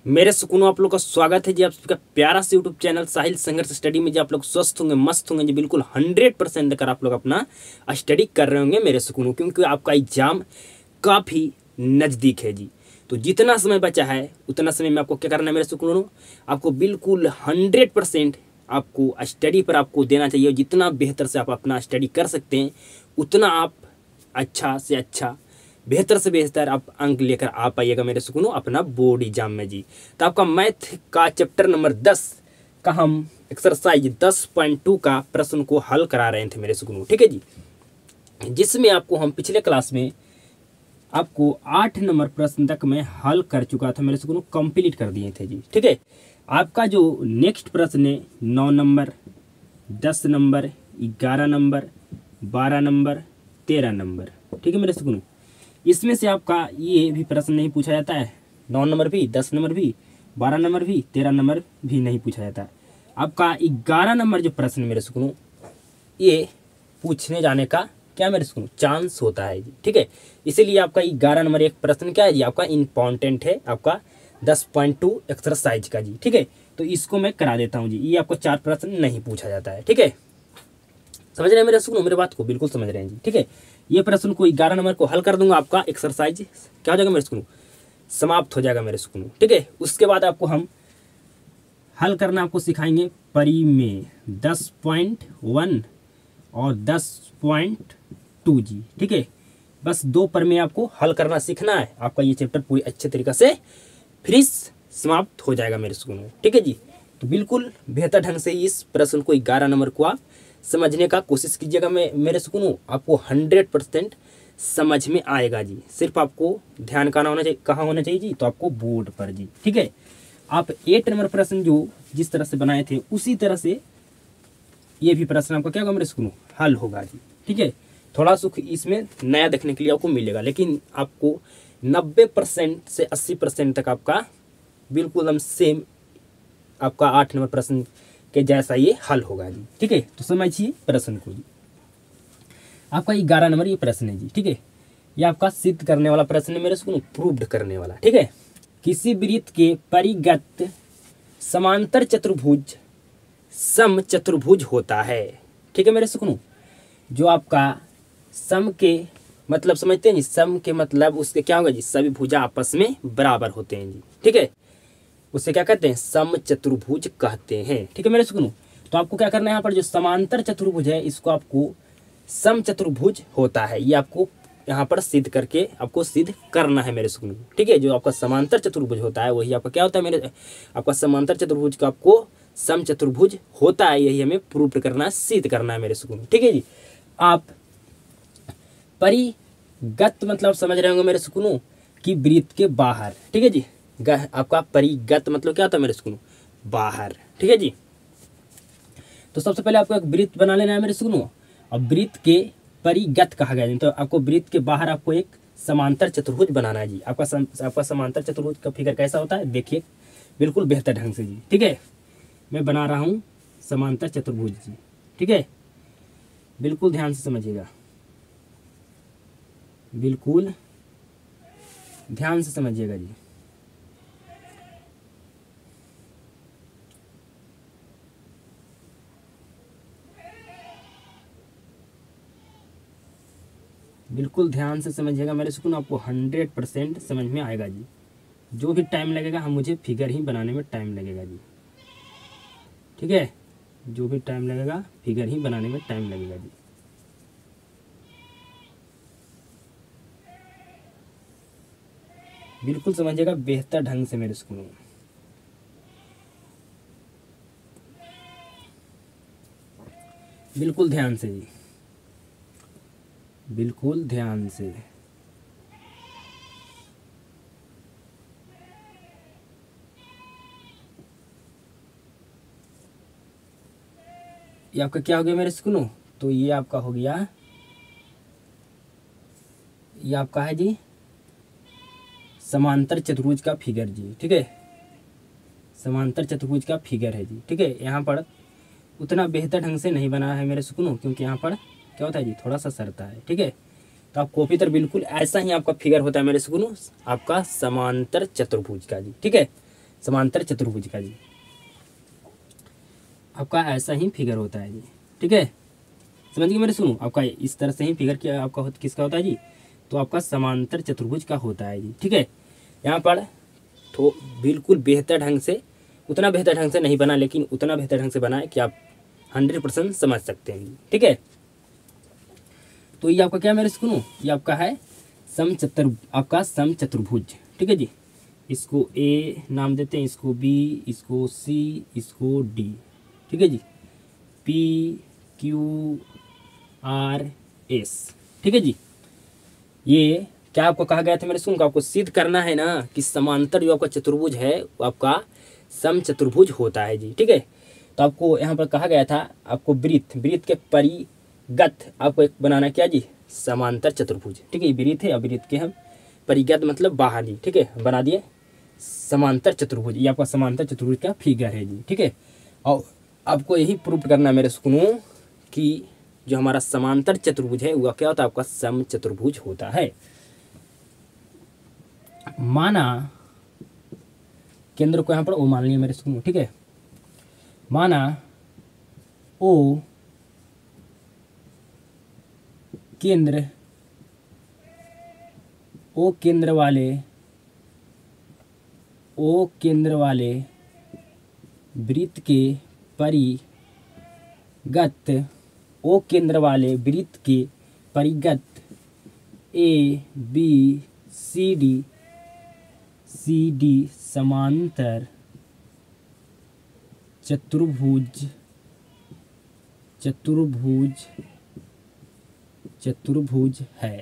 मेरे सुकूनों आप लोग का स्वागत है जी। आप सबका प्यारा से यूट्यूब चैनल साहिल संघर्ष स्टडी में जी आप लोग स्वस्थ होंगे, मस्त होंगे जी, बिल्कुल 100% देकर आप लोग अपना स्टडी कर रहे होंगे मेरे सुकूनों, क्योंकि आपका एग्जाम काफ़ी नज़दीक है जी। तो जितना समय बचा है उतना समय में आपको क्या करना है मेरे सुकूनों, आपको बिल्कुल 100% आपको स्टडी पर आपको देना चाहिए। जितना बेहतर से आप अपना स्टडी कर सकते हैं उतना आप अच्छा से अच्छा, बेहतर से बेहतर आप अंक लेकर आ पाइएगा मेरे सुकूनों अपना बोर्ड एग्जाम में जी। तो आपका मैथ का चैप्टर नंबर 10 का हम एक्सरसाइज 10.2 का प्रश्न को हल करा रहे थे मेरे सुकूनों, ठीक है जी। जिसमें आपको हम पिछले क्लास में आपको 8 नंबर प्रश्न तक मैं हल कर चुका था मेरे सुकूनों, कंप्लीट कर दिए थे जी, ठीक है। आपका जो नेक्स्ट प्रश्न है 9 number, 10 number, 11 number, 12 number, 13 number, ठीक है मेरे सुकूनों। इसमें से आपका ये भी प्रश्न नहीं पूछा जाता है, 9 नंबर भी, 10 नंबर भी, 12 नंबर भी, 13 नंबर भी नहीं पूछा जाता है। आपका 11 नंबर जो प्रश्न मेरे सुकूनों, ये पूछने जाने का क्या मेरे सुकूनों चांस होता है जी, ठीक है। इसीलिए आपका 11 नंबर एक प्रश्न क्या है जी, आपका इम्पॉर्टेंट है आपका 10.2 एक्सरसाइज का जी, ठीक है। तो इसको मैं करा देता हूँ जी। ये आपको 4 प्रश्न नहीं पूछा जाता है, ठीक है। समझ रहे हैं मेरे सुकूनों, मेरे बात को बिल्कुल समझ रहे हैं जी, ठीक है। ये प्रश्न को 11 नंबर को हल कर दूंगा, आपका एक्सरसाइज क्या हो जाएगा मेरे सुकूनों, समाप्त हो जाएगा मेरे सुकूनों, ठीक है। उसके बाद आपको हम हल करना आपको सिखाएंगे परी में 10.1 और 10.2 जी, ठीक है। बस 2 पर में आपको हल करना सीखना है, आपका ये चैप्टर पूरी अच्छे तरीके से फिर समाप्त हो जाएगा मेरे सुकूनों, ठीक है जी। तो बिल्कुल बेहतर ढंग से इस प्रश्न को 11 नंबर को आप समझने का कोशिश कीजिएगा मेरे सुकूनों, आपको 100% समझ में आएगा जी। सिर्फ आपको ध्यान कहाँ होना चाहिए, कहाँ होना चाहिए जी, तो आपको बोर्ड पर जी, ठीक है। आप 8 नंबर प्रश्न जो जिस तरह से बनाए थे उसी तरह से ये भी प्रश्न आपका क्या होगा मेरे सुकूनों, हल होगा जी, ठीक है। थोड़ा सुख इसमें नया देखने के लिए आपको मिलेगा, लेकिन आपको 90% से 80% तक आपका बिल्कुल हम सेम आपका 8 नंबर प्रश्न के जैसा ये हल होगा जी, ठीक है। तो समझिए प्रश्न को जी। आपका 11 नंबर ये प्रश्न है जी, ठीक है। ये आपका सिद्ध करने वाला प्रश्न है मेरे सुकूनों, प्रूव्ड करने वाला, ठीक है। किसी वृत्त के परिगत समांतर चतुर्भुज सम चतुर्भुज होता है, ठीक है मेरे सुकूनों। जो आपका सम के मतलब समझते हैं जी, सम के मतलब उसके क्या होगा जी, सभी भुजा आपस में बराबर होते हैं जी, ठीक है। उसे क्या कहते हैं, सम चतुर्भुज कहते हैं, ठीक है मेरे सुकूनों। तो आपको क्या करना है, यहाँ पर जो समांतर चतुर्भुज है इसको आपको सम चतुर्भुज होता है, ये आपको यहाँ पर सिद्ध करके आपको सिद्ध करना है मेरे सुकूनों, ठीक है। जो आपका समांतर चतुर्भुज होता है वही आपका क्या होता है मेरे, आपका समांतर चतुर्भुज का आपको सम चतुर्भुज होता है, यही हमें प्रूव करना है, सिद्ध करना है मेरे सुकूनों, ठीक है जी। आप परिगत मतलब समझ रहे होंगे मेरे सुकूनों कि वृत्त के बाहर, ठीक है जी। आपका परिगत मतलब क्या होता है मेरे सुकूनों, बाहर, ठीक है जी। तो सबसे पहले आपको एक वृत्त बना लेना है मेरे सुकूनों, और वृत्त के परिगत कहा गया है, तो आपको वृत्त के बाहर आपको एक समांतर चतुर्भुज बनाना है जी। आपका समांतर चतुर्भुज का फिगर कैसा होता है देखिए बिल्कुल बेहतर ढंग से जी, ठीक है। मैं बना रहा हूँ समांतर चतुर्भुज जी, ठीक है। बिल्कुल ध्यान से समझिएगा, बिल्कुल ध्यान से समझिएगा जी। बिल्कुल ध्यान से समझिएगा मेरे सुकून, आपको 100% समझ में आएगा जी। जो भी टाइम लगेगा हम मुझे फिगर ही बनाने में टाइम लगेगा जी, ठीक है। जो भी टाइम लगेगा फिगर ही बनाने में टाइम लगेगा जी। बिल्कुल समझिएगा बेहतर ढंग से मेरे सुकून, बिल्कुल ध्यान से जी, बिल्कुल ध्यान से। ये आपका क्या हो गया मेरे सुकूनों, तो ये आपका हो गया, ये आपका है जी समांतर चतुर्भुज का फिगर जी, ठीक है। समांतर चतुर्भुज का फिगर है जी, ठीक है। यहाँ पर उतना बेहतर ढंग से नहीं बना है मेरे सुकूनों, क्योंकि यहाँ पर क्या होता है जी थोड़ा सा सरता है, ठीक है। तो आप कॉपी पर बिल्कुल ऐसा ही आपका फिगर होता है मेरे सुकूनों, आपका समांतर चतुर्भुज का जी, ठीक है। समांतर चतुर्भुज का जी आपका ऐसा ही फिगर होता है जी। ठीक है, समझिए मेरे सुनो, आपका इस तरह से ही फिगर क्या आपका किसका होता है जी, तो आपका समांतर चतुर्भुज का होता है जी। ठीक है, यहाँ पर तो बिल्कुल बेहतर ढंग से, उतना बेहतर ढंग से नहीं बना लेकिन उतना बेहतर ढंग से बना है कि आप 100% समझ सकते हैं जी। ठीक है, तो ये आपका क्या मेरे सुनो, ये आपका है आपका समचतुर्भुज। ठीक है जी, इसको ए नाम देते हैं, इसको बी, इसको सी, इसको डी। ठीक है जी, पी क्यू आर एस। ठीक है जी, ये क्या आपको कहा गया था मेरे सुन, आपको सिद्ध करना है ना कि समांतर जो आपका चतुर्भुज है वो आपका समचतुर्भुज होता है जी। ठीक है, तो आपको यहाँ पर कहा गया था आपको वृत्त के परिगत आपको एक बनाना क्या जी, समांतर चतुर्भुज। ठीक है, वृत्त है और वृत्त के हम परिगत मतलब बाहर जी। ठीक है, बना दिए समांतर चतुर्भुज, ये आपका समांतर चतुर्भुज का फिगर है जी। ठीक है, और आपको यही प्रूफ करना मेरे सुकूनों कि जो हमारा समांतर चतुर्भुज है वह क्या होता है, आपका समचतुर्भुज होता है। माना केंद्र को यहाँ पर ओ मान लिया मेरे सुकूनों। ठीक है, माना ओ केंद्र वाले वृत्त के परिगत ए बी सी डी समांतर चतुर्भुज है।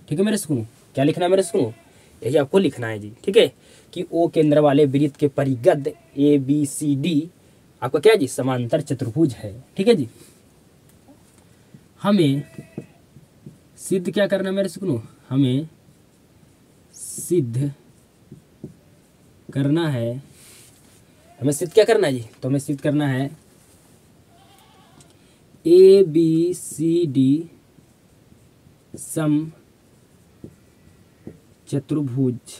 ठीक है मेरे सुनो, क्या लिखना है मेरे सुनो, यही आपको लिखना है जी। ठीक है, कि ओ केंद्र वाले वृत्त के परिगत ए बी सी डी आपका क्या जी, समांतर चतुर्भुज है। ठीक है जी, हमें सिद्ध क्या करना है मेरे सुनो, हमें सिद्ध करना है, हमें सिद्ध क्या करना है जी, तो हमें सिद्ध करना है ए बी सी डी समचतुर्भुज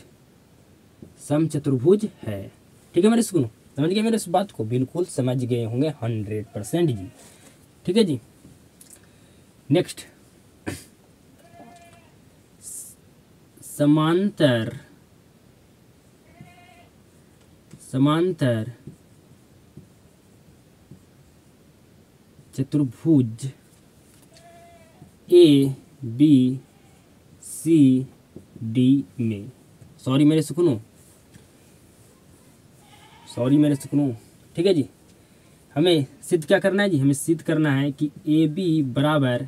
है। ठीक है मेरे सुनो, समझ गए मेरे इस बात को, बिल्कुल समझ गए होंगे 100% जी। ठीक है जी, नेक्स्ट समांतर चतुर्भुज ए बी सी डी में, सॉरी मेरे सुकूनों, ठीक है जी, हमें सिद्ध क्या करना है जी, हमें सिद्ध करना है कि ए बी बराबर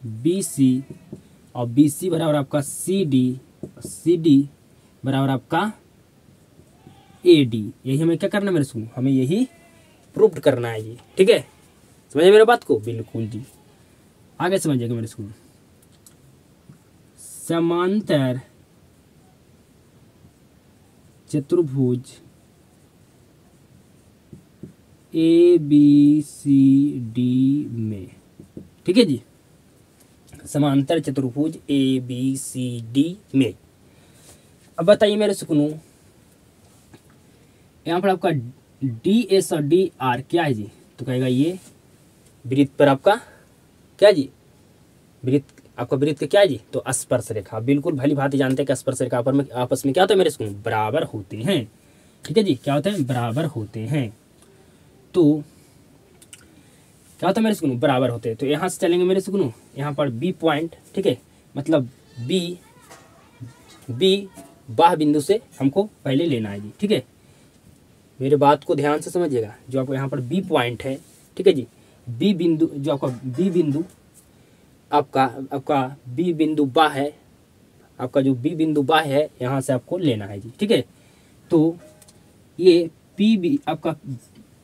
बी सी और बी सी बराबर आपका सी डी बराबर आपका ए डी। यही हमें क्या करना है मेरे सुनो, हमें यही प्रूव करना है जी। ठीक है, समझे मेरे बात को, बिल्कुल जी, आगे समझिएगा मेरे सुनो। समांतर चतुर्भुज ए बी सी डी में, ठीक है जी, समांतर चतुर्भुज ए बी सी डी में। अब बताइए मेरे सुकूनों, यहाँ पर आपका डी एस और डी आर क्या है जी, तो कहेगा ये वृत्त पर आपका क्या जी, आपका वृत्त क्या है जी, तो स्पर्श रेखा। बिल्कुल भली भांति जानते हैं कि स्पर्श रेखा पर में आपस में क्या होता है मेरे सुकूनों, बराबर होते हैं। ठीक है जी, क्या होते हैं, बराबर होते हैं। तो क्या होता है मेरे सुकूनों, बराबर होते हैं। तो यहाँ से चलेंगे मेरे सुकूनों, यहाँ पर बी पॉइंट, ठीक है, मतलब बी बाह बिंदु से हमको पहले लेना है जी। ठीक है, मेरे बात को ध्यान से समझिएगा, जो आपको यहाँ पर बी पॉइंट है, ठीक है जी, बी बिंदु, जो आपका बी बिंदु आपका बी बिंदु बाह है, आपका जो बी बिंदु बाह है यहाँ से आपको लेना है जी। ठीक है, तो ये पी बी आपका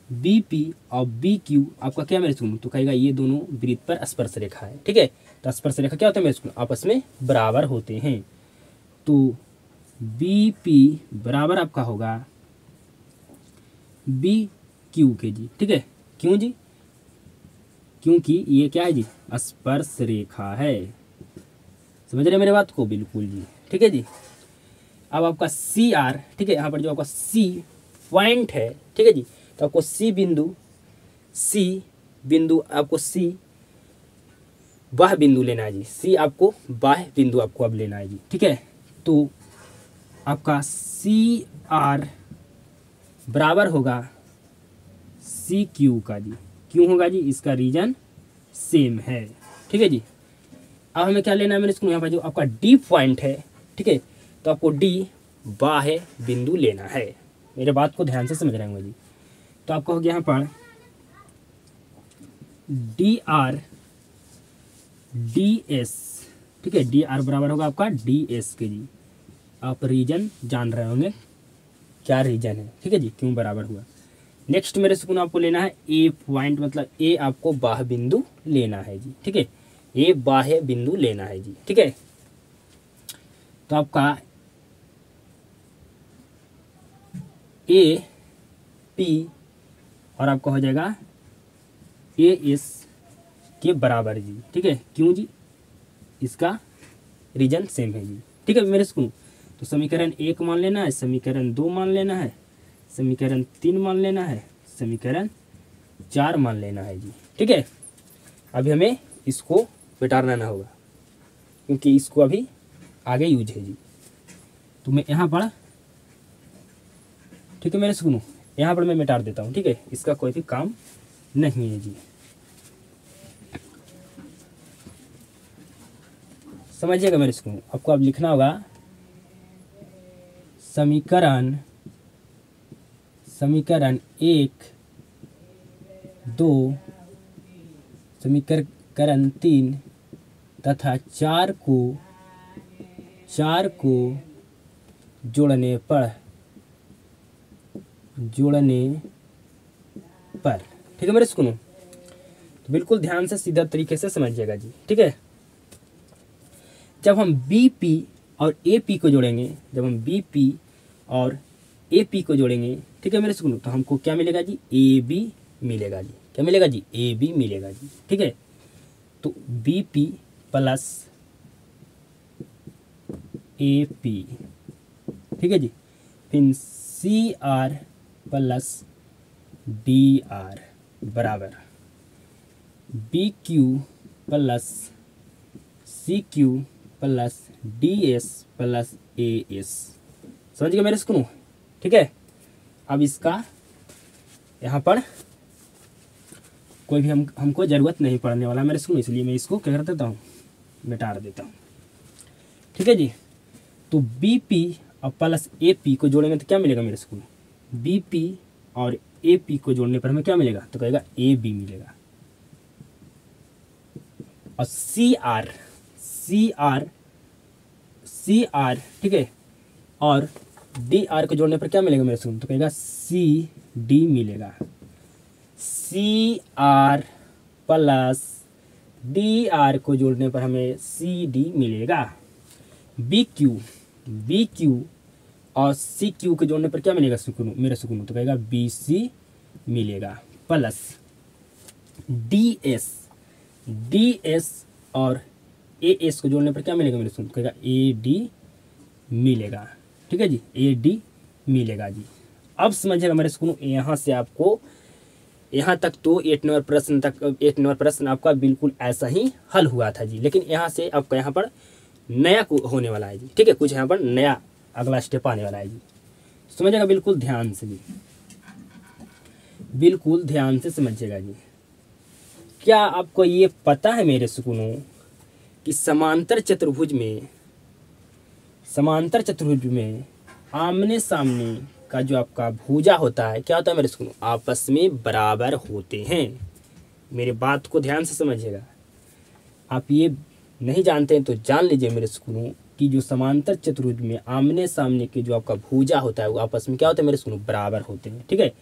बी पी और बी क्यू आपका क्या मेरे सुनो, तो कहेगा ये दोनों वृत्त पर स्पर्श रेखा है। ठीक है, तो स्पर्श रेखा क्या होता है मेरे सुनो, आपस में बराबर होते हैं। तो बी पी बराबर आपका होगा बी क्यू के जी। ठीक है, क्यों जी, क्योंकि ये क्या है जी, स्पर्श रेखा है। समझ रहे मेरे बात को, बिल्कुल जी। ठीक है जी, अब आपका सी आर, ठीक है, यहाँ पर जो आपका सी पॉइंट है, ठीक है जी, तो आपको सी बिंदु आपको सी बाह्य बिंदु लेना है जी। सी आपको बाह्य बिंदु आपको अब लेना है जी, ठीक है। तो आपका सी आर बराबर होगा सी क्यू का जी। क्यों होगा जी? इसका रीजन सेम है, ठीक है जी। अब हमें क्या लेना है मेरे स्कूल, यहाँ पर जो आपका डी पॉइंट है, ठीक है, तो आपको डी बाह्य बिंदु लेना है। मेरे बात को ध्यान से समझ रहे होंगे जी। तो आपको हो गया यहाँ पर डी आर डी एस, ठीक है, डी आर बराबर होगा आपका डी एस के जी। आप रीजन जान रहे होंगे क्या रीजन है, ठीक है जी, क्यों बराबर हुआ। नेक्स्ट मेरे स्कूल आपको लेना है ए पॉइंट, मतलब ए आपको बाह्य बिंदु लेना है जी, ठीक है, ए बाह्य बिंदु लेना है जी, ठीक है। तो आपका ए पी और आपका हो जाएगा ए एस के बराबर जी, ठीक है। क्यों जी? इसका रीजन सेम है जी, ठीक है मेरे स्कूल। तो समीकरण 1 मान लेना है, समीकरण 2 मान लेना है, समीकरण 3 मान लेना है, समीकरण 4 मान लेना है जी, ठीक है। अभी हमें इसको मिटाना ना होगा क्योंकि इसको अभी आगे यूज है जी। तो मैं यहाँ पर, ठीक है मेरे सुनो, यहाँ पर मैं मिटा देता हूँ, ठीक है, इसका कोई भी काम नहीं है जी। समझिएगा मेरे स्कूल, आपको अब लिखना होगा समीकरण 1, 2, समीकरण 3 तथा 4 को जोड़ने पर, ठीक है मेरे स्कूल। तो बिल्कुल ध्यान से सीधा तरीके से समझिएगा जी, ठीक है। जब हम BP और AP को जोड़ेंगे, ठीक है मेरे स्कूल, तो हमको क्या मिलेगा जी? AB मिलेगा जी। क्या मिलेगा जी? AB मिलेगा जी, ठीक है। तो BP प्लस AP, ठीक है जी, फिर CR प्लस DR बराबर BQ plus CQ plus DS plus AS। समझ गए मेरे स्कूल, ठीक है। अब इसका यहाँ पर कोई भी हमको ज़रूरत नहीं पड़ने वाला मेरे स्कूल, इसलिए मैं इसको क्या कर देता हूँ, मिटा देता हूँ, ठीक है जी। तो BP और प्लस AP को जोड़ेंगे तो क्या मिलेगा मेरे स्कूल? BP और AP को जोड़ने पर हमें क्या मिलेगा? तो कहेगा AB मिलेगा। और CR, ठीक है, और DR को जोड़ने पर क्या मिलेगा मेरे स्कूल? तो कहेगा CD मिलेगा। CR प्लस DR को जोड़ने पर हमें CD मिलेगा। BQ और CQ को जोड़ने पर क्या मिलेगा मेरे सुकून? तो कहेगा BC मिलेगा। प्लस DS और AS को जोड़ने पर क्या मिलेगा मेरे सुकून? कहेगा AD मिलेगा, ठीक है जी, AD मिलेगा जी। अब समझिएगा मेरे सुकून, यहाँ से आपको यहाँ तक तो 8 नंबर प्रश्न आपका बिल्कुल ऐसा ही हल हुआ था जी। लेकिन यहाँ से आपका यहाँ पर नया होने वाला है जी, ठीक है, कुछ यहाँ पर नया अगला स्टेप आने वाला है जी। समझिएगा बिल्कुल ध्यान से जी, बिल्कुल ध्यान से समझिएगा जी। क्या आपको ये पता है मेरे सुकूनों कि समांतर चतुर्भुज में आमने सामने का जो आपका भुजा होता है, क्या होता है मेरे सुकूनों? आपस में बराबर होते हैं। मेरे बात को ध्यान से समझिएगा। आप ये नहीं जानते हैं तो जान लीजिए मेरे सुकूनों कि जो समांतर चतुर्भुज में आमने सामने के जो आपका भुजा होता है वो आपस में क्या होता है मेरे सुकूनों? बराबर होते हैं, ठीक है।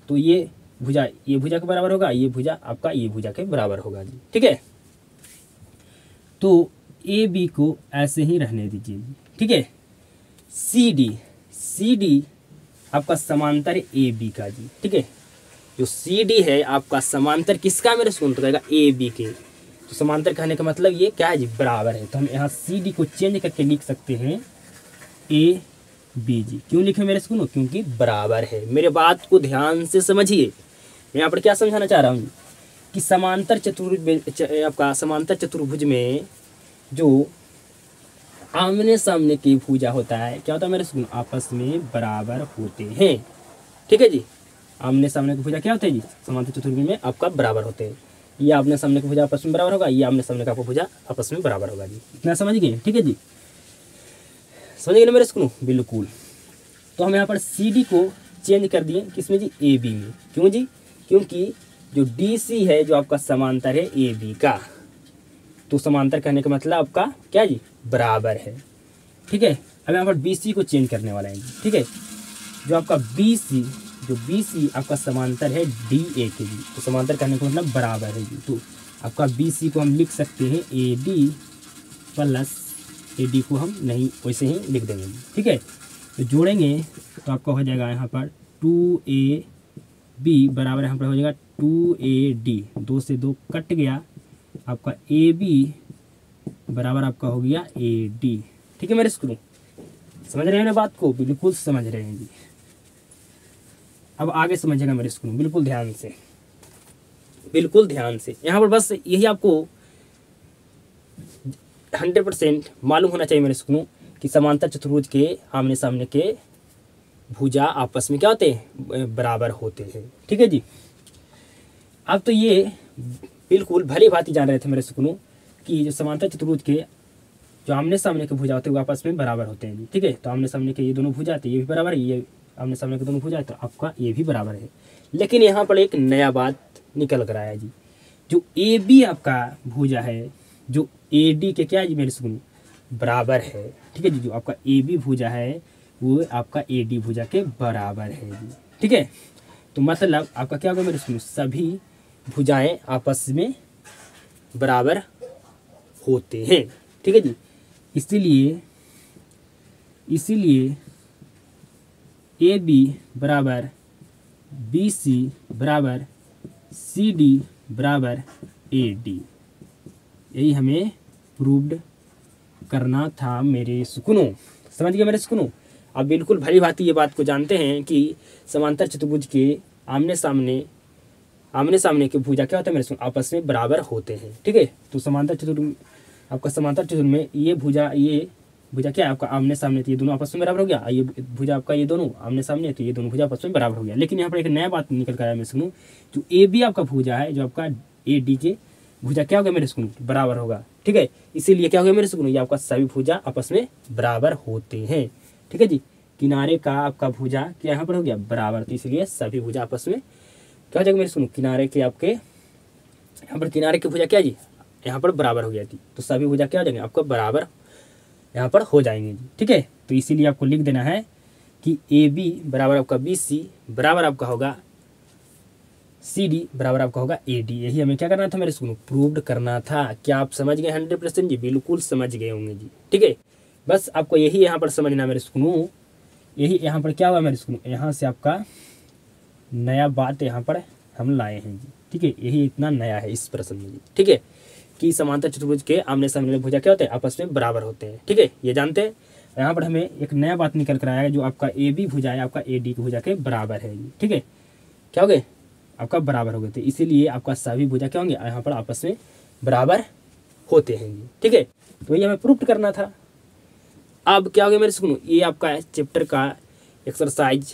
तो ये भुजा के बराबर होगा, ये भुजा आपका ये भुजा के बराबर होगा जी, ठीक है। तो AB को ऐसे ही रहने दीजिए, ठीक है। CD आपका समांतर AB का जी, ठीक है। जो CD है आपका समांतर किसका मेरे सुकून? तो कहेगा AB के। तो समांतर कहने का मतलब ये क्या है जी? बराबर है। तो हम यहाँ CD को चेंज करके लिख सकते हैं बी जी। क्यों लिखे मेरे सुनो? क्योंकि बराबर है। मेरे बात को ध्यान से समझिए। मैं यहाँ पर क्या समझाना चाह रहा हूँ कि समांतर चतुर्भुज आपका समांतर चतुर्भुज में जो आमने सामने की भुजा होता है क्या होता है मेरे सुनो? आपस में बराबर होते हैं। ठीक है जी। आमने सामने की भुजा क्या होता है जी? समांतर चतुर्भुज में आपका बराबर होते हैं। ये आमने सामने की भुजा आपस में बराबर होगा, ये आमने सामने का भुजा आपस में बराबर होगा जी। इतना समझ गए? ठीक है जी, समझ गए ना मेरे सुनो? बिल्कुल। तो हम यहाँ पर सी डी को चेंज कर दिए किसमें जी? ए बी में। क्यों जी? क्योंकि जो डी सी है जो आपका समांतर है ए बी का, तो समांतर कहने का मतलब आपका क्या जी? बराबर है। ठीक है। अब यहाँ पर बी सी को चेंज करने वाला है जी। ठीक है। जो आपका बी सी, जो बी सी आपका समांतर है डी ए के जी, तो समांतर कहने का मतलब बराबर है जी। तो आपका बी सी को हम लिख सकते हैं A D plus, A D को हम नहीं वैसे ही लिख देंगे जी। ठीक है। तो जोड़ेंगे तो आपका हो जाएगा यहाँ पर 2ab बराबर यहाँ पर हो जाएगा 2ad, 2 से 2 कट गया, आपका ab बराबर आपका हो गया ad। ठीक है मेरे स्कूल, समझ रहे हैं ना बात को? बिल्कुल समझ रहे हैं जी। अब आगे समझिएगा मेरे स्कूल, बिल्कुल ध्यान से, बिल्कुल ध्यान से। यहाँ पर बस यही आपको 100% मालूम होना चाहिए मेरे स्कूल कि समांतर चतुर्भुज के आमने सामने के भुजा आपस में क्या होते हैं? बराबर होते हैं। ठीक है जी। अब तो ये बिल्कुल भली भांति जान रहे थे मेरे सुकनों कि जो समांतर चतुर्भुज के जो आमने सामने के भुजा होते हैं वो आपस में बराबर होते हैं जी। ठीक है। तो आमने सामने के ये दोनों भुजा आते हैं, ये भी बराबर है, ये आमने सामने के दोनों भुजा है, तो आपका ये भी बराबर है। लेकिन यहाँ पर एक नया बात निकल कर आया जी। जो ए बी आपका भुजा है जो ए डी के क्या है जी मेरे सुकनों? बराबर है। ठीक है जी। जो आपका ए बी भुजा है वो आपका ए डी भुजा के बराबर है जी। ठीक है। तो मतलब आपका क्या होगा मेरे सुनो? सभी भुजाएं आपस में बराबर होते हैं। ठीक है जी। इसीलिए ए बी बराबर बी सी बराबर सी डी बराबर ए डी, यही हमें प्रूव्ड करना था मेरे सुकनों। समझ गए मेरे सुकनों? आप बिल्कुल भली भांति ये बात को जानते हैं कि समांतर चतुर्भुज के आमने सामने के भुजा क्या होता है मेरे सुकनों? आपस में बराबर होते हैं। ठीक है। तो समांतर चतुर्भुज में ये भुजा क्या है आपका? आमने सामने, तो ये दोनों आपस में बराबर हो गया। ये भुजा आपका ये दोनों आमने सामने, तो ये दोनों भुजा आपस में बराबर हो गया। लेकिन यहाँ पर एक नया बात निकल कर आया मेरे सुकनों, जो ए बी आपका भुजा है जो आपका ए डी के भुजा क्या होगा मेरे सुकनों? बराबर होगा। ठीक है। इसीलिए क्या होगा मेरे सुकनों? ये आपका सभी भुजा आपस में बराबर होते हैं। ठीक है जी। किनारे का आपका भुजा क्या यहाँ पर हो गया? बराबर, तो इसलिए सभी भुजा आपस में क्या हो जाएगा मेरे सुनो? किनारे के आपके यहाँ पर किनारे की भुजा क्या जी? यहाँ पर बराबर हो गया थी, तो सभी भुजा क्या हो जाएंगे? आपका बराबर यहाँ पर हो जाएंगे जी। ठीक है। तो इसीलिए आपको लिख देना है कि ए बी बराबर आपका बी सी बराबर आपका होगा सी डी बराबर आपका होगा ए डी। यही हमें क्या करना था मेरे सुनो? प्रूव्ड करना था। क्या आप समझ गए 100% जी? बिल्कुल समझ गए होंगे जी। ठीक है। बस आपको यही यहाँ पर समझना मेरे सुनो। यही यहाँ पर क्या हुआ मेरे सुनो? यहाँ से आपका नया बात यहाँ पर हम लाए हैं जी। ठीक है। यही इतना नया है इस प्रश्न में जी। ठीक है। कि समांतर चतुर्भुज के आमने सामने भुजा क्या होते हैं? आपस में बराबर होते हैं। ठीक है। ये जानते हैं। यहाँ पर हमें एक नया बात निकल कर आया है, जो आपका ए बी भुजा है आपका ए डी की भुजा के बराबर है जी। ठीक है। क्या हो गए? आपका बराबर हो गए थे, इसीलिए आपका सभी भुजा क्या होंगे? यहाँ पर आपस में बराबर होते हैं जी। ठीक है। तो ये हमें प्रूफ करना था। अब क्या हो गया मेरे सुनो? ये आपका चैप्टर का एक्सरसाइज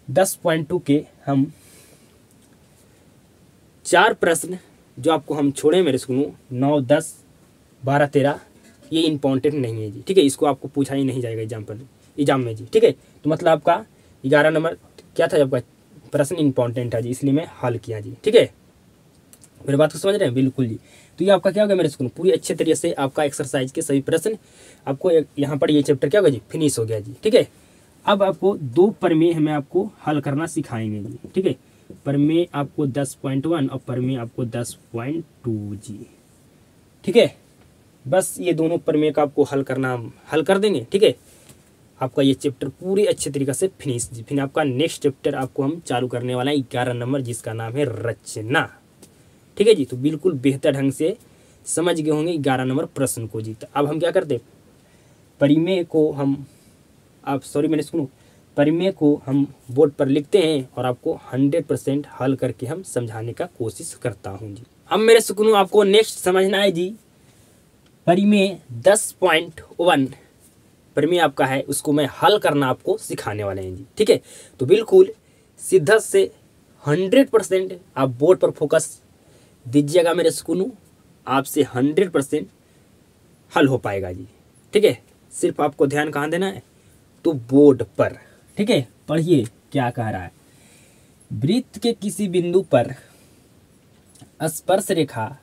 10.2 के हम 4 प्रश्न जो आपको हम छोड़े मेरे सुनो 9, 10, 12, 13, ये इम्पॉर्टेंट नहीं है जी। ठीक है। इसको आपको पूछा ही नहीं जाएगा एग्जाम में जी। ठीक है। तो मतलब आपका 11 नंबर क्या था? आपका प्रश्न इम्पॉर्टेंट है जी, इसलिए मैं हल किया जी। ठीक है। मेरे बात को समझ रहे हैं? बिल्कुल जी। तो ये आपका क्या होगा मेरे स्कूल? पूरी अच्छे तरीके से आपका एक्सरसाइज के सभी प्रश्न आपको यहाँ पर ये चैप्टर क्या होगा जी? फिनिश हो गया जी। ठीक है। अब आपको 2 प्रमेय हमें आपको हल करना सिखाएंगे जी। ठीक है। प्रमेय आपको 10.1 और प्रमेय आपको 10.2 जी। ठीक है। बस ये दोनों प्रमेय का आपको हल कर देंगे। ठीक है। आपका ये चैप्टर पूरी अच्छे तरीके से फिनिश जी। फिर आपका नेक्स्ट चैप्टर आपको हम चालू करने वाला है 11 नंबर, जिसका नाम है रचना। ठीक है जी। तो बिल्कुल बेहतर ढंग से समझ गए होंगे 11 नंबर प्रश्न को जी। तो अब हम क्या करते? परिमेय को हम आप सॉरी मेरे सुनो, परिमेय को हम बोर्ड पर लिखते हैं और आपको 100% हल करके हम समझाने का कोशिश करता हूँ जी। अब मेरे सुकून आपको नेक्स्ट समझना है जी, परिमेय 10.1 परिमेय आपका है, उसको मैं हल करना आपको सिखाने वाले हैं जी। ठीक है, तो बिल्कुल सीधा से 100% आप बोर्ड पर फोकस दीजिएगा मेरे सुकून, आपसे 100% हल हो पाएगा जी। ठीक है, सिर्फ आपको ध्यान कहाँ देना है, तो बोर्ड पर। ठीक है, पढ़िए क्या कह रहा है। वृत्त के किसी बिंदु पर स्पर्श रेखा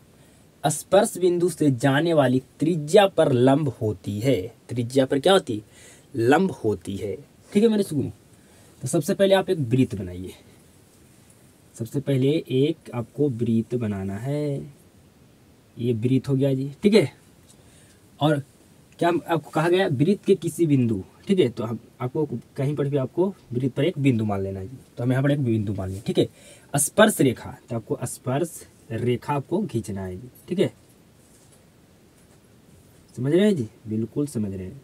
स्पर्श बिंदु से जाने वाली त्रिज्या पर लंब होती है। त्रिज्या पर क्या होती है, लंब होती है। ठीक है मेरे सुकून, तो सबसे पहले आप एक वृत्त बनाइए। सबसे पहले एक आपको वृत्त बनाना है, ये वृत्त हो गया जी। ठीक है, और क्या आपको कहा गया, वृत्त के किसी बिंदु। ठीक है, तो हम आपको कहीं पर भी आपको वृत्त पर एक बिंदु मान लेना है जी, तो हम यहाँ पर एक बिंदु मान लें। ठीक है, स्पर्श रेखा, तो आपको स्पर्श रेखा आपको खींचना है जी। ठीक है, समझ रहे हैं जी, बिल्कुल समझ रहे हैं,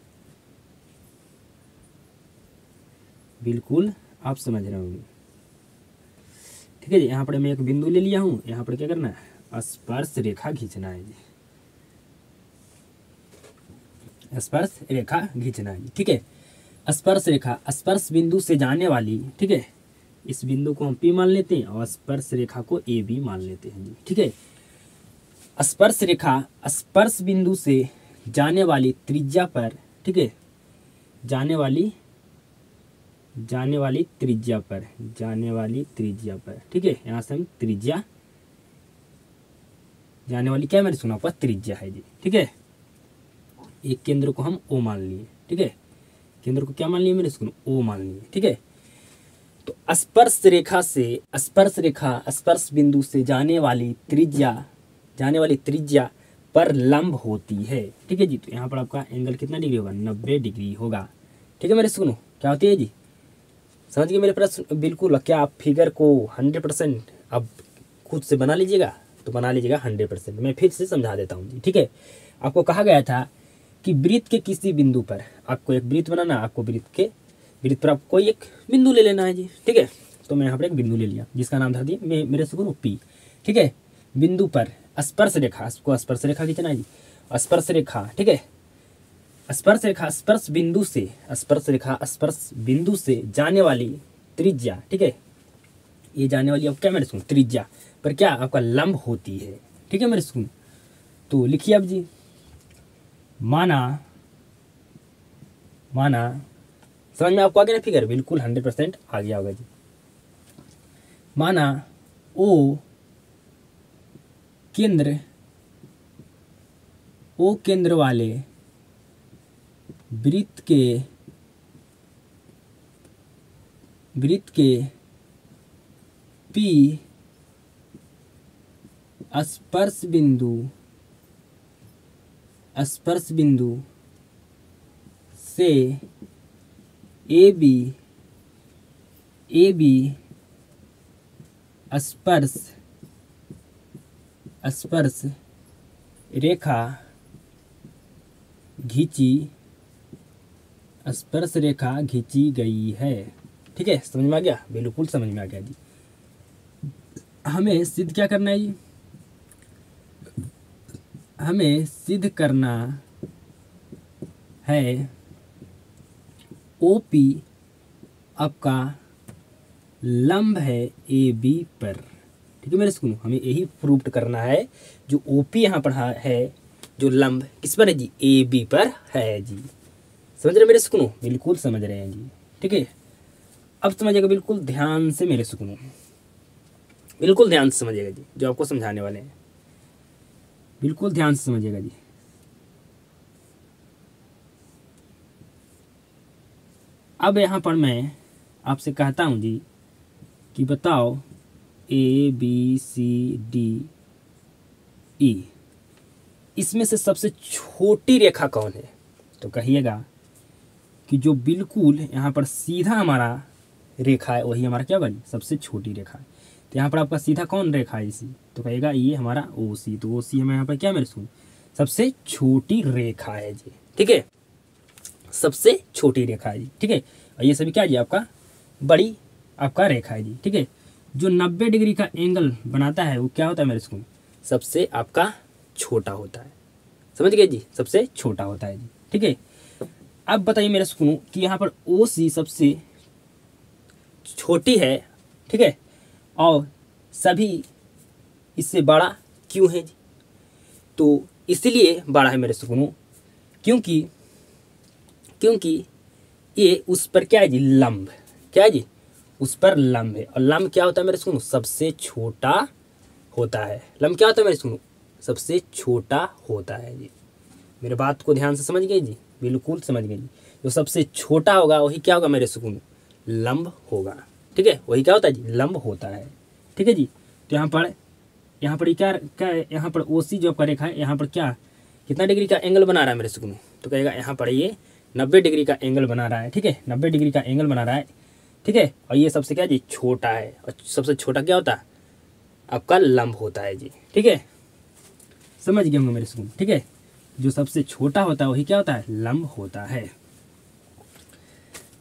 बिल्कुल आप समझ रहे होंगे। ठीक है जी, यहाँ पर मैं एक बिंदु ले लिया हूँ, यहाँ पर क्या करना है, स्पर्श रेखा खींचना है जी, स्पर्श रेखा खींचना है जी। ठीक है, स्पर्श रेखा स्पर्श बिंदु से जाने वाली, ठीक है, इस बिंदु को हम P मान लेते हैं और स्पर्श रेखा को AB मान लेते हैं जी। ठीक है, स्पर्श रेखा स्पर्श बिंदु से जाने वाली त्रिज्या पर, ठीक है, जाने वाली त्रिज्या पर, ठीक है, यहाँ से हम त्रिज्या, जाने वाली क्या मैंने सुना, पर त्रिज्या है जी। ठीक है, एक केंद्र को हम O मान लिए। ठीक है, केंद्र को क्या मान लिए मैंने सुना, O मान लिए। ठीक है, तो स्पर्श रेखा स्पर्श बिंदु से जाने वाली त्रिज्या पर लंब होती है। ठीक है जी, तो यहाँ पर आपका एंगल कितना डिग्री होगा, 90 डिग्री होगा। ठीक है मेरे सुनो, क्या होती है जी, समझ गए मेरे प्रश्न बिल्कुल। क्या आप फिगर को 100% अब खुद से बना लीजिएगा, तो बना लीजिएगा 100%। मैं फिर से समझा देता हूँ जी। ठीक है, आपको कहा गया था कि वृत्त के किसी बिंदु पर आपको एक वृत्त बनाना, आपको वृत्त पर आपको कोई एक बिंदु ले लेना है जी। ठीक है, तो मैं यहाँ पर एक बिंदु ले लिया जिसका नाम धर दिया मेरे सुकून P। ठीक है, बिंदु पर स्पर्श रेखा, उसको स्पर्श रेखा खींचना है जी, स्पर्श रेखा। ठीक है, स्पर्श रेखा स्पर्श बिंदु से जाने वाली त्रिज्या, ठीक है, ये जाने वाली अब क्या मेरे सुन त्रिज्या पर क्या आपका लंब होती है। ठीक है मेरे सुन, तो लिखिए अब जी, माना समझ में आपको आ गया ना फिगर, बिल्कुल 100% आ गया होगा जी। माना ओ केंद्र वाले वृत्त के P स्पर्श बिंदु से AB स्पर्श रेखा खींची गई है। ठीक है, समझ में आ गया, बिल्कुल समझ में आ गया जी। हमें सिद्ध क्या करना है जी, हमें सिद्ध करना है OP आपका लंब है AB पर। ठीक है मेरे सुनो, हमें यही प्रूव करना है, जो OP यहाँ पर है, जो लंब किस पर है जी, AB पर है जी। समझ रहे मेरे सुकून, बिल्कुल समझ रहे हैं जी। ठीक है, अब समझिएगा बिल्कुल ध्यान से मेरे सुकून, बिल्कुल ध्यान से समझिएगा जी, जो आपको समझाने वाले हैं, बिल्कुल ध्यान से समझिएगा जी। अब यहाँ पर मैं आपसे कहता हूँ जी कि बताओ ABCDE इसमें से सबसे छोटी रेखा कौन है, तो कहिएगा कि जो बिल्कुल यहाँ पर सीधा हमारा रेखा है वही हमारा क्या बनी, सबसे छोटी रेखा है। तो यहाँ पर आपका सीधा कौन रेखा है इसी, तो कहेगा ये हमारा OC, तो OC हमें यहाँ पर क्या मेरे सुन सबसे छोटी रेखा है जी। ठीक है, सबसे छोटी रेखा है जी। ठीक है, और ये सभी क्या है जी आपका बड़ी आपका रेखा है जी। ठीक है, जो 90 डिग्री का एंगल बनाता है वो क्या होता है मेरे स्कूल, सबसे आपका छोटा होता है। समझ गए जी, सबसे छोटा होता है जी। ठीक है, अब बताइए मेरे स्कूल कि यहाँ पर ओ सी सबसे छोटी है। ठीक है, और सभी इससे बड़ा क्यों है जी, तो इसलिए बड़ा है मेरे सुकूनों क्योंकि क्योंकि ये उस पर क्या है जी, लंब, क्या है जी, उस पर लंब है। और लंब क्या होता है मेरे सुकूनों, सबसे छोटा होता है। लंब क्या होता है मेरे सुकूनों, सबसे छोटा होता है जी। मेरे बात को ध्यान से समझ गए जी, बिल्कुल समझ गए जी। जो सबसे छोटा होगा वही क्या होगा मेरे सुकूनों, लंब होगा। ठीक है, वही क्या होता है जी, लंब होता है। ठीक है जी, तो यहाँ पर क्या क्या है, यहाँ पर ओ सी जो आपका रेखा है, यहाँ पर क्या कितना डिग्री का एंगल बना रहा है मेरे सुकून, तो कहेगा यहाँ पर ये 90 डिग्री का एंगल बना रहा है। ठीक है, 90 डिग्री का एंगल बना रहा है। ठीक है, और ये सबसे क्या जी, छोटा है। और सबसे छोटा क्या होता है आपका, लंब होता है जी। ठीक है, समझ गए होंगे मेरे सुकून। ठीक है, जो सबसे छोटा होता है वही क्या होता है, लंब होता है।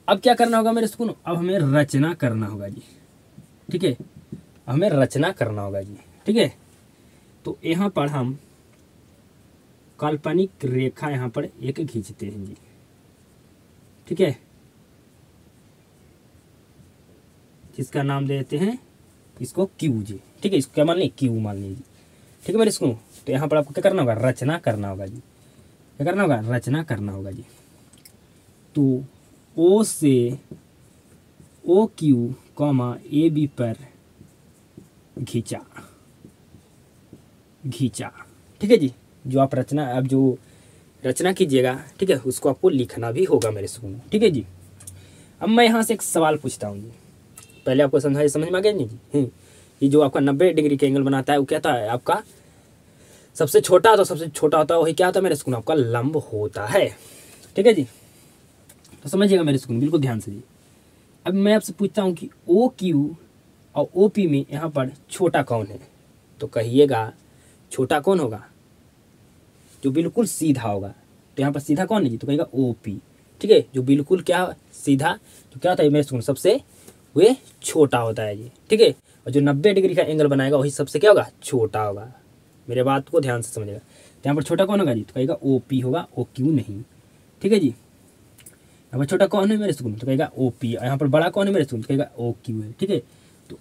अब क्या करना होगा मेरे सुकून, अब हमें रचना करना होगा जी। ठीक है, हमें रचना करना होगा जी। ठीक है, तो यहाँ पर हम काल्पनिक रेखा यहाँ पर एक खींचते हैं जी। ठीक है, जिसका नाम देते हैं इसको क्यू जी। ठीक है, इसको क्या मान लीजिए, क्यू मान लीजिए। ठीक है मेरे इसको, तो यहाँ पर आपको क्या करना होगा, रचना करना होगा जी। क्या करना होगा, रचना करना होगा जी। तो ओ से O Q comma A B पर खींचा। ठीक है जी, जो आप रचना, अब जो रचना कीजिएगा, ठीक है, उसको आपको लिखना भी होगा मेरे सुकून। ठीक है जी, अब मैं यहाँ से एक सवाल पूछता हूँ जी। पहले आपको समझ में आ गया नहीं जी। ये जो आपका 90 डिग्री का एंगल बनाता है वो क्या था आपका सबसे छोटा, तो सबसे छोटा होता है वही क्या होता है मेरे सुकून, आपका लंब होता है। ठीक है जी, तो समझिएगा मेरे सुकून बिल्कुल ध्यान से जी। अब मैं आपसे पूछता हूँ कि ओ क्यू और ओ पी में यहाँ पर छोटा कौन है, तो कहिएगा छोटा कौन होगा, जो बिल्कुल सीधा होगा। तो यहाँ पर सीधा कौन है जी, तो कहेगा ओ पी। ठीक है, जो बिल्कुल क्या सीधा, जो क्या होता है मेरे सुकून सबसे वे छोटा होता है जी। ठीक है, और जो 90 डिग्री का एंगल बनाएगा वही सबसे क्या होगा, छोटा होगा। मेरे बात को ध्यान से समझेगा। तो यहाँ पर छोटा कौन होगा जी, तो कहेगा ओ पी होगा, ओ क्यू नहीं। ठीक है जी, यहाँ पर छोटा कौन है मेरे सुकून, तो कहेगा ओ पी। यहाँ पर बड़ा कौन है मेरे सुकून, तो कहेगा ओ क्यू है। ठीक है, तो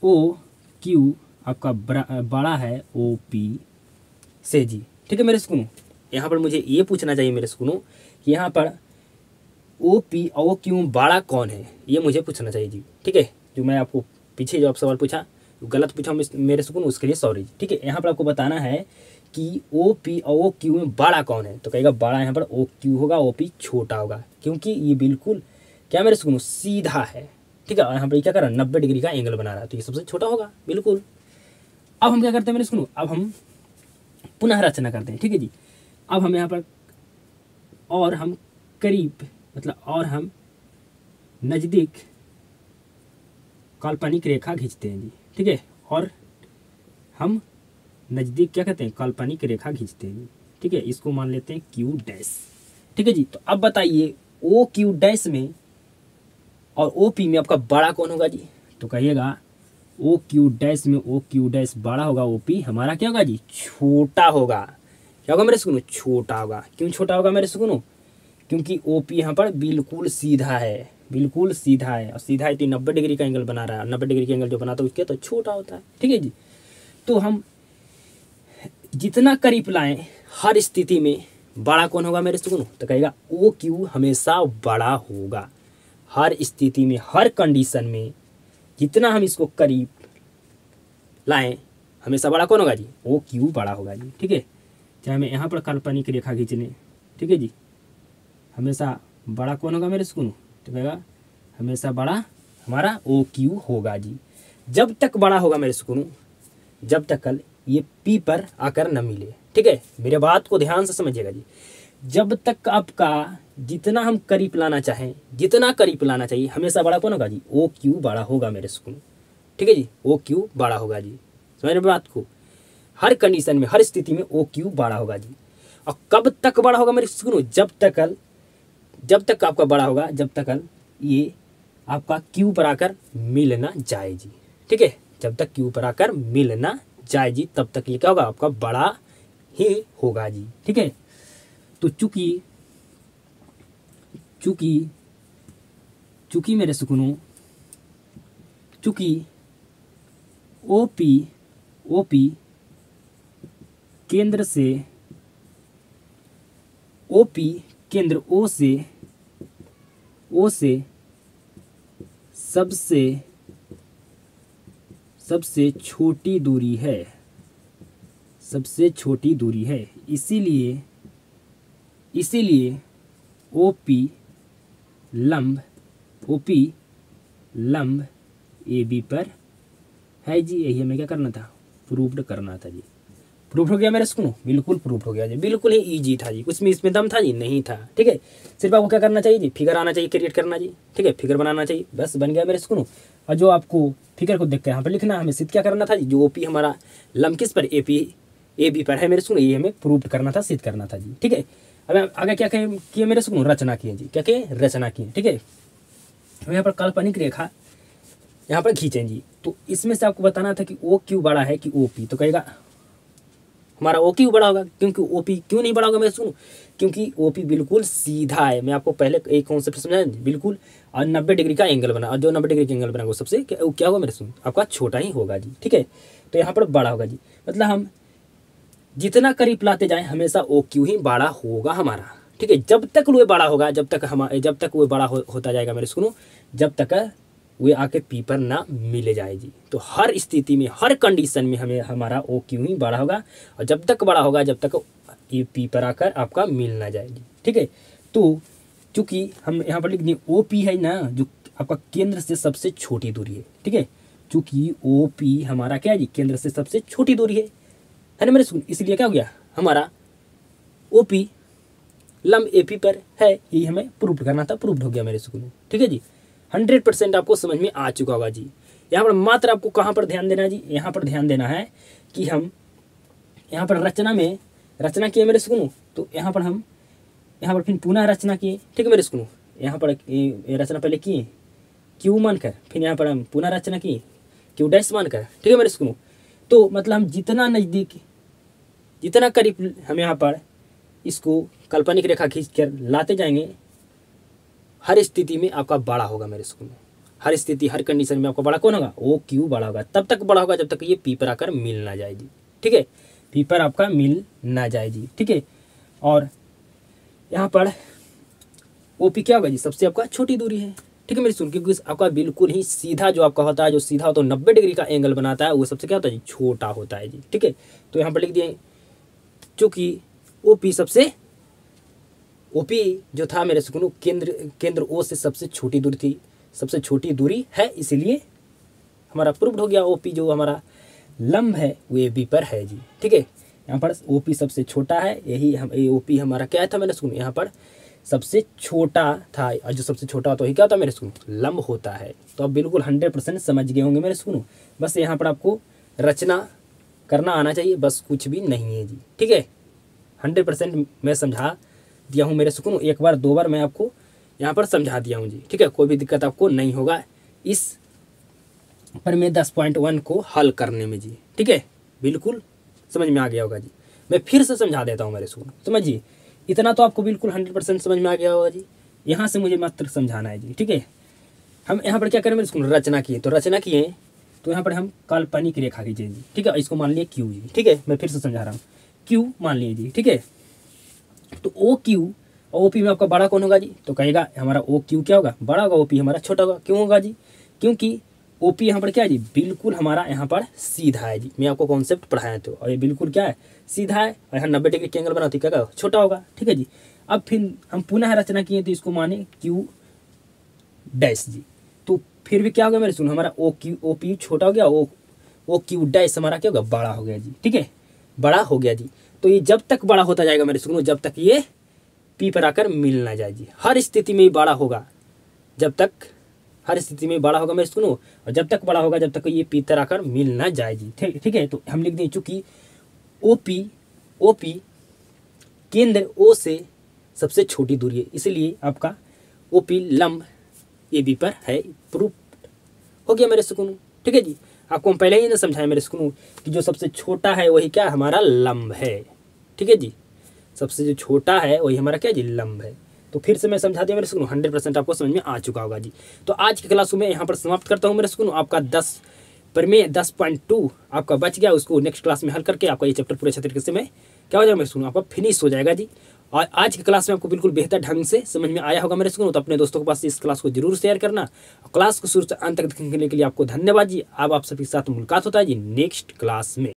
ओ क्यू आपका बड़ा है ओ पी से जी। ठीक है मेरे सुकून, यहाँ पर मुझे ये पूछना चाहिए मेरे सुकून कि यहाँ पर ओ पी और ओ क्यू बड़ा कौन है, ये मुझे पूछना चाहिए जी। ठीक है, जो मैं आपको पीछे जो आप सवाल पूछा गलत पूछा मेरे सुकून, उसके लिए सॉरी। ठीक है, यहाँ पर आपको बताना है कि ओ पी और ओ क्यू में बड़ा कौन है, तो कहेगा बड़ा यहाँ पर ओ क्यू होगा, ओ पी छोटा होगा, क्योंकि ये बिल्कुल क्या मेरे सुकून सीधा है। ठीक है, यहाँ पर क्या कर रहा है, 90 डिग्री का एंगल बना रहा है, तो ये सबसे छोटा होगा बिल्कुल। अब हम क्या करते हैं मेरे सुकून, अब हम पुनः रचना करते हैं। ठीक है जी, अब हम यहाँ पर और हम करीब मतलब और हम नज़दीक काल्पनिक रेखा खींचते हैं जी। ठीक है, और हम नज़दीक क्या कहते हैं, काल्पनिक रेखा खींचते हैं जी। ठीक है, इसको मान लेते हैं क्यू डैश। ठीक है जी, तो अब बताइए ओ क्यू डैश में और ओ पी में आपका बड़ा कौन होगा जी, तो कहिएगा ओ क्यू डैश में ओ क्यू डैश बड़ा होगा, ओ पी हमारा क्या होगा जी, छोटा होगा। क्या होगा मेरे सुकून, छोटा होगा। क्यों छोटा होगा मेरे सुकून, क्योंकि ओ पी यहाँ पर बिल्कुल सीधा है, बिल्कुल सीधा है, और सीधा है तो 90 डिग्री का एंगल बना रहा है। 90 डिग्री का एंगल जो बनाता है उसके तो छोटा होता है। ठीक है जी, तो हम जितना करीब लाएं हर स्थिति में बड़ा कौन होगा मेरे सुकून, तो कहेगा ओ क्यू हमेशा बड़ा होगा। हर स्थिति में, हर कंडीशन में जितना हम इसको करीब लाएं हमेशा बड़ा कौन होगा जी, ओ क्यू बड़ा होगा जी। ठीक है, चाहे मैं यहाँ पर काल्पनिक रेखा खींचने, ठीक है जी, हमेशा बड़ा कौन होगा मेरे सुकून, तो कहेगा हमेशा बड़ा हमारा ओ क्यू होगा जी। जब तक बड़ा होगा मेरे सुकून, जब तक कल ये पी पर आकर न मिले। ठीक है, मेरे बात को ध्यान से समझिएगा जी। जब तक आपका जितना हम करीब लाना चाहें, जितना करीब लाना चाहिए, हमेशा बड़ा कौन होगा जी, ओ क्यू बड़ा होगा मेरे सुकून। ठीक है जी, ओ क्यू बड़ा होगा जी। समझ रहे बात को, हर कंडीशन में, हर स्थिति में ओ क्यू बड़ा होगा जी। और कब तक बड़ा होगा मेरे सुनो, जब तक आपका बड़ा होगा, जब तक ये आपका क्यू पर आकर मिल ना जाए जी। ठीक है, जब तक क्यू पर आकर मिल ना जाए जी, तब तक ये क्या होगा, आपका बड़ा ही होगा जी। ठीक है, तो चूंकि मेरे सुकूनों, चूंकि ओपी केंद्र से, ओपी केंद्र ओ से सबसे छोटी दूरी है, सबसे छोटी दूरी है, इसीलिए ओपी लंब ए बी पर है जी। यही हमें क्या करना था, प्रूव्ड करना था जी। प्रूफ हो गया मेरे सुनो, बिल्कुल प्रूफ हो गया जी, बिल्कुल ही इजी था जी, कुछ में इसमें दम था जी नहीं था। ठीक है, सिर्फ आपको क्या करना चाहिए जी, फिगर आना चाहिए, क्रिएट करना जी। ठीक है, फिगर बनाना चाहिए, बस बन गया मेरे सुनो। और जो आपको फिगर को देखकर यहाँ पर लिखना, हमें सिद्ध क्या करना था जी, जो ओपी हमारा लंब किस पर, ए बी पर है मेरे सुनो, ये हमें प्रूव करना था, सिद्ध करना था जी। ठीक है, अब आगे क्या किए मेरे सुनो, रचना किए जी। क्या किए, रचना किए। ठीक है, यहाँ पर काल्पनिक रेखा यहाँ पर खींचें जी। तो इसमें से आपको बताना था कि ओ क्यू बड़ा है कि ओपी, तो कहेगा हमारा ओ क्यू बड़ा होगा, क्योंकि ओपी क्यों नहीं बड़ा होगा मैं सुनो, क्योंकि ओपी बिल्कुल सीधा है। मैं आपको पहले एक कॉन्सेप्ट समझाया, बिल्कुल और 90 डिग्री का एंगल बना, और जो 90 डिग्री का एंगल बना वो सबसे क्या होगा मेरे सुनो, आपका छोटा ही होगा जी। ठीक है, तो यहाँ पर बड़ा होगा जी, मतलब हम जितना करीब लाते जाएं हमेशा ओ क्यू ही बड़ा होगा हमारा। ठीक है, जब तक वो बड़ा होगा, जब तक वो बड़ा होता जाएगा मेरे सुनो, जब तक वे आके पी पर ना मिले जाए जी। तो हर स्थिति में, हर कंडीशन में हमें हमारा ओ क्यू ही बड़ा होगा, और जब तक बड़ा होगा जब तक ये पी पर आकर आपका मिल ना जाए जी। ठीक है, तो चूंकि हम यहाँ पर लिख दिए ओ पी है ना, जो आपका केंद्र से सबसे छोटी दूरी है। ठीक है, चूंकि ओ पी हमारा क्या है जी, केंद्र से सबसे छोटी दूरी है ना मेरे सुन, इसलिए क्या हो गया, हमारा ओ पी लंब ए पी पर है, यही हमें प्रूव करना था, प्रूव हो गया मेरे सुकून। ठीक है जी, 100% आपको समझ में आ चुका होगा जी। यहाँ पर मात्र आपको कहाँ पर ध्यान देना है जी, यहाँ पर ध्यान देना है कि हम यहाँ पर रचना किए मेरे सुकून, तो यहाँ पर फिर पुनः रचना किए। ठीक है मेरे सुकून, यहाँ पर रचना पहले किए क्यू मानकर, फिर यहाँ पर हम पुनः रचना किए क्यू डैश मानकर। ठीक है मेरे सुकून, तो मतलब हम जितना नज़दीक, जितना करीब हम यहाँ पर इसको काल्पनिक रेखा खींच कर लाते जाएंगे, हर स्थिति में आपका बड़ा होगा मेरे सुकून। हर स्थिति, हर कंडीशन में आपका बड़ा कौन होगा, ओ क्यू बड़ा होगा। तब तक बड़ा होगा जब तक ये पी पर आकर मिल ना जाए जी। ठीक है, पी पर आपका मिल ना जाए जी। ठीक है, और यहाँ पर ओ पी क्या होगा जी, सबसे आपका छोटी दूरी है। ठीक है मेरी सुन, क्योंकि आपका बिल्कुल ही सीधा जो आपका होता है, जो सीधा होता है 90 डिग्री का एंगल बनाता है, वो सबसे क्या होता है जी, छोटा होता है जी। ठीक है, तो यहाँ पर लिख दिए चूंकि ओपी सबसे, ओपी जो था मेरे सुकून केंद्र ओ से सबसे छोटी दूरी थी, सबसे छोटी दूरी है, इसीलिए हमारा प्रूव्ड हो गया ओपी जो हमारा लंब है वो ए बी पर है जी। ठीक है, यहाँ पर ओपी सबसे छोटा है, यही हम ओपी हमारा क्या था मेरे सुकून, यहाँ पर सबसे छोटा था, और जो सबसे छोटा होता है वही क्या होता है मेरे सुकून, लंब होता है। तो आप बिल्कुल 100% समझ गए होंगे मेरे सुकून। बस यहाँ पर आपको रचना करना आना चाहिए, बस कुछ भी नहीं है जी। ठीक है, 100% मैं समझा दिया हूँ मेरे सुकून, एक बार दो बार मैं आपको यहाँ पर समझा दिया हूँ जी। ठीक है, कोई भी दिक्कत आपको नहीं होगा इस पर मैं 10.1 को हल करने में जी। ठीक है, बिल्कुल समझ में आ गया होगा जी। मैं फिर से समझा देता हूँ मेरे सुकून, समझिए, इतना तो आपको बिल्कुल 100% समझ में आ गया होगा जी। यहाँ से मुझे मात्र समझाना है जी। ठीक है, हम यहाँ पर क्या करें मेरे सुकून, रचना किए, तो रचना किए तो यहाँ पर हम काल्पनिक रेखा खींचे जी। ठीक है, इसको मान लिए क्यू जी। ठीक है, मैं फिर से समझा रहा हूँ, क्यू मान लिए जी। ठीक है, तो ओ क्यू और ओ पी में आपका बड़ा कौन होगा जी, तो कहेगा हमारा ओ क्यू क्या होगा, बड़ा होगा, ओ पी हमारा छोटा होगा। क्यों होगा जी, क्योंकि ओ पी यहाँ पर क्या है जी, बिल्कुल हमारा यहाँ पर सीधा है जी। मैं आपको कॉन्सेप्ट पढ़ाया तो, और ये बिल्कुल क्या है, सीधा है, और यहाँ 90 डिग्री के एंगल बनाती क्या होगा, छोटा होगा। ठीक है जी, अब फिर हम पुनः रचना किए तो इसको माने क्यू डैश जी। तो फिर भी क्या होगा मेरे सुन, हमारा ओ पी छोटा हो गया, ओ क्यू डैश हमारा क्या होगा, बड़ा हो गया जी। ठीक है, बड़ा हो गया जी। तो ये जब तक बड़ा होता जाएगा मेरे सुनो, जब तक ये पी पर आकर मिल ना जाए जी। हर स्थिति में बड़ा होगा, जब तक हर स्थिति में बड़ा होगा मेरे सुनो, और जब तक बड़ा होगा जब तक ये पी पर आकर मिल ना जाए जी। ठीक है, तो हम लिख दें चूंकि ओ पी केंद्र ओ से सबसे छोटी दूरी है, इसलिए आपका ओपी लंब AB पर है। प्रूफ हो गया मेरे सुकून। ठीक है जी, आपको हम पहले ही ना समझाया मेरे सुकून कि जो सबसे छोटा है वही क्या हमारा लंब है। ठीक है जी, सबसे जो छोटा है वही हमारा क्या जी लंब है। तो फिर से मैं समझा दिया मेरे सुकून, 100% आपको समझ में आ चुका होगा जी। तो आज की क्लास को मैं यहाँ पर समाप्त करता हूँ मेरे सुकून। आपका 10 प्रमेय 10.2 आपका बच गया, उसको नेक्स्ट क्लास में हल करके आपका ये चैप्टर पूरे अच्छे तरीके से मैं क्या हो जाएगा मेरे सुकून आपका फिनिश हो जाएगा जी। और आज की क्लास में आपको बिल्कुल बेहतर ढंग से समझ में आया होगा मेरे सुकून। तो अपने दोस्तों के पास इस क्लास को जरूर शेयर करना। क्लास को शुरू से अंत तक देखने के लिए आपको धन्यवाद जी। अब आप सभी के साथ मुलाकात होता है जी नेक्स्ट क्लास में।